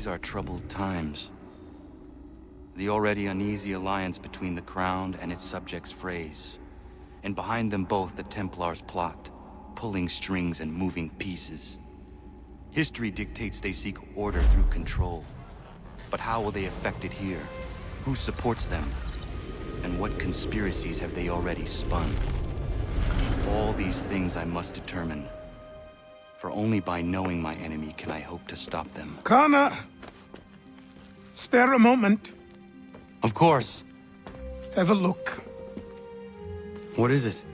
These are troubled times. The already uneasy alliance between the Crown and its subjects frays. And behind them both the Templars plot, pulling strings and moving pieces. History dictates they seek order through control. But how will they affect it here? Who supports them? And what conspiracies have they already spun? All these things I must determine. For only by knowing my enemy can I hope to stop them. Connor! Spare a moment. Of course. Have a look. What is it?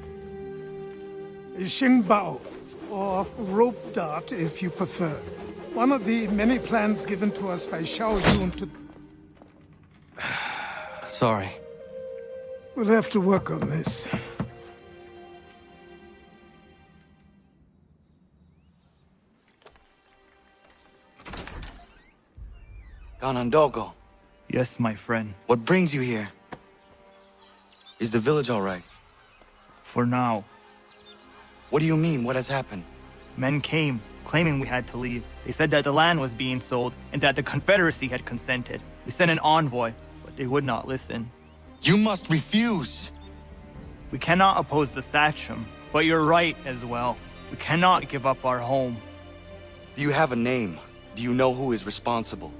A Xingbao, or rope dart if you prefer. One of the many plans given to us by Xiao Yun to... Sorry. We'll have to work on this. Ganondogo, Yes, my friend. what brings you here? Is the village all right? For now. What do you mean? What has happened? Men came, claiming we had to leave. They said that the land was being sold, and that the Confederacy had consented. We sent an envoy, but they would not listen. You must refuse! We cannot oppose the Sachem, but you're right as well. We cannot give up our home. Do you have a name? Do you know who is responsible?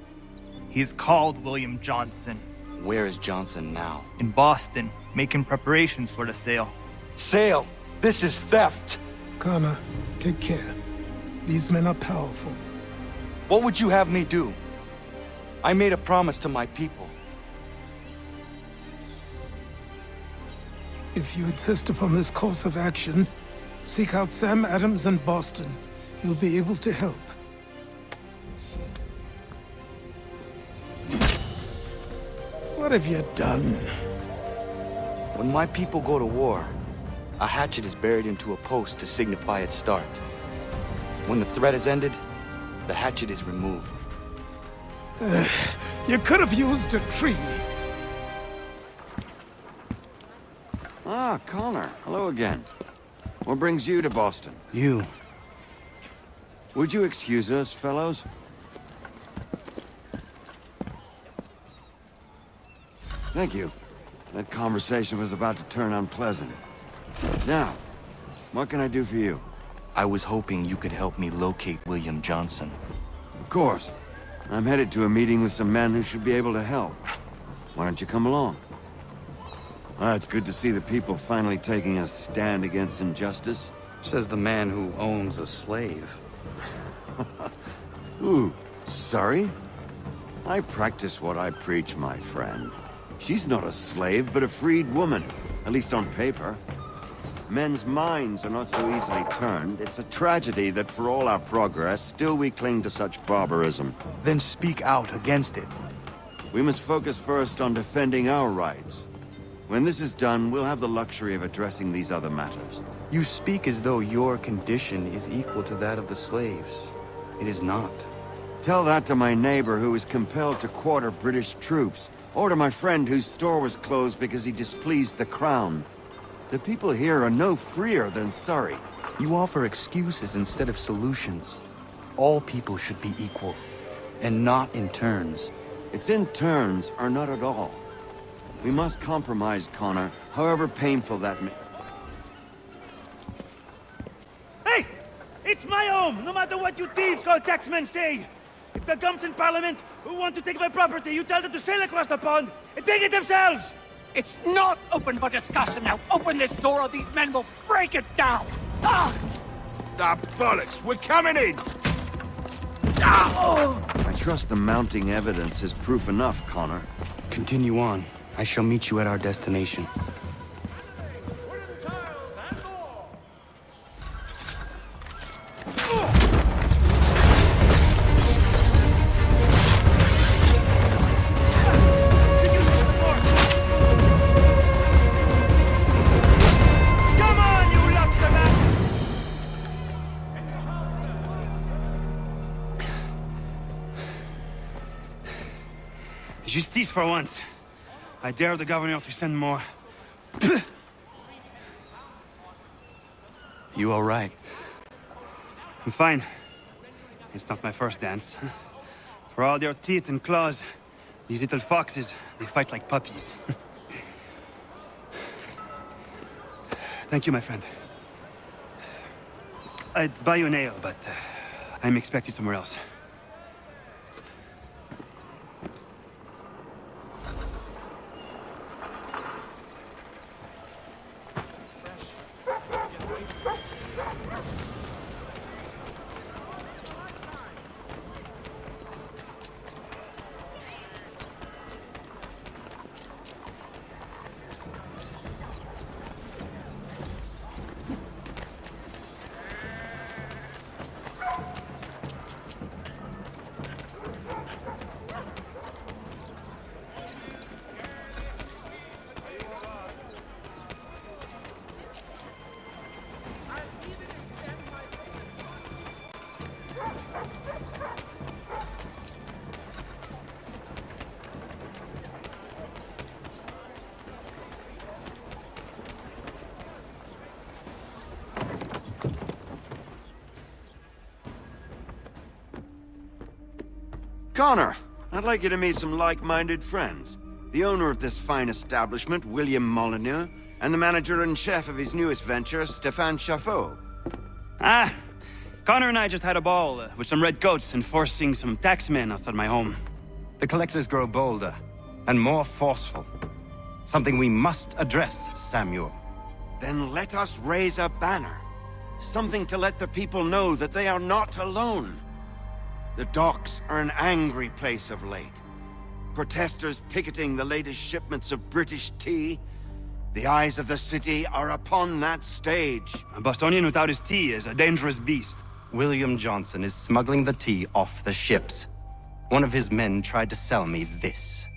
He's called William Johnson. Where is Johnson now? In Boston, making preparations for the sale. Sale! This is theft! Connor, take care. These men are powerful. What would you have me do? I made a promise to my people. If you insist upon this course of action, seek out Sam Adams in Boston. He'll be able to help. What have you done? When my people go to war, a hatchet is buried into a post to signify its start. When the threat is ended, the hatchet is removed. You could have used a tree. Ah, Connor. Hello again. What brings you to Boston? You. Would you excuse us, fellows? Thank you. That conversation was about to turn unpleasant. Now, what can I do for you? I was hoping you could help me locate William Johnson. Of course. I'm headed to a meeting with some men who should be able to help. Why don't you come along? Ah, it's good to see the people finally taking a stand against injustice. Says the man who owns a slave. Ooh, sorry? I practice what I preach, my friend. She's not a slave, but a freed woman, at least on paper. Men's minds are not so easily turned. It's a tragedy that for all our progress, still we cling to such barbarism. Then speak out against it. We must focus first on defending our rights. When this is done, we'll have the luxury of addressing these other matters. You speak as though your condition is equal to that of the slaves. It is not. Tell that to my neighbor who was compelled to quarter British troops, or to my friend whose store was closed because he displeased the Crown. The people here are no freer than Surrey. You offer excuses instead of solutions. All people should be equal, and not in turns. It's in turns, or not at all. We must compromise, Connor, however painful that may... Hey! It's my home, no matter what you thieves called taxmen say! If the gums in Parliament who want to take my property, you tell them to sail across the pond and take it themselves! It's not open for discussion now. Open this door or these men will break it down. Ah! Ah, bollocks! We're coming in! I trust the mounting evidence is proof enough, Connor. Continue on. I shall meet you at our destination. Justice for once. I dare the governor to send more. You all right? I'm fine. It's not my first dance. For all their teeth and claws, these little foxes, they fight like puppies. Thank you, my friend. I'd buy you an ale, but I'm expected somewhere else. Connor, I'd like you to meet some like-minded friends. The owner of this fine establishment, William Molyneux, and the manager and chef of his newest venture, Stéphane Chaffeau. Ah, Connor and I just had a ball with some red coats enforcing some taxmen outside my home. The collectors grow bolder and more forceful. Something we must address, Samuel. Then let us raise a banner. Something to let the people know that they are not alone. The docks are an angry place of late. Protesters picketing the latest shipments of British tea. The eyes of the city are upon that stage. A Bostonian without his tea is a dangerous beast. William Johnson is smuggling the tea off the ships. One of his men tried to sell me this.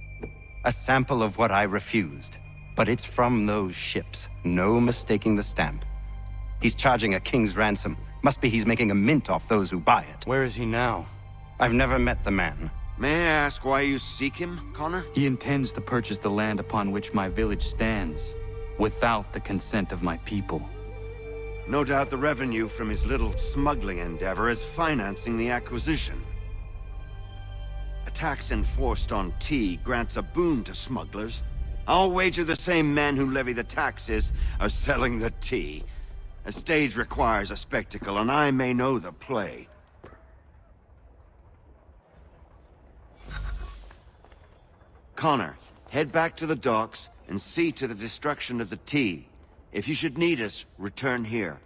A sample of what I refused. But it's from those ships. No mistaking the stamp. He's charging a king's ransom. Must be he's making a mint off those who buy it. Where is he now? I've never met the man. May I ask why you seek him, Connor? He intends to purchase the land upon which my village stands, without the consent of my people. No doubt the revenue from his little smuggling endeavor is financing the acquisition. A tax enforced on tea grants a boon to smugglers. I'll wager the same men who levy the taxes are selling the tea. A stage requires a spectacle, and I may know the play. Connor, head back to the docks and see to the destruction of the tea. If you should need us, return here.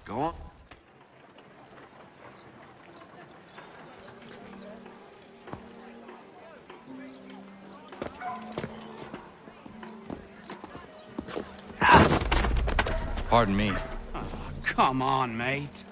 Go on. Pardon me. Come on, mate.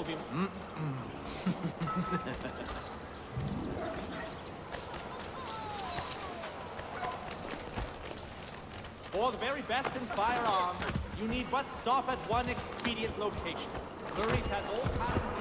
be... For the very best in firearms, you need but stop at one expedient location. Murray's has all kinds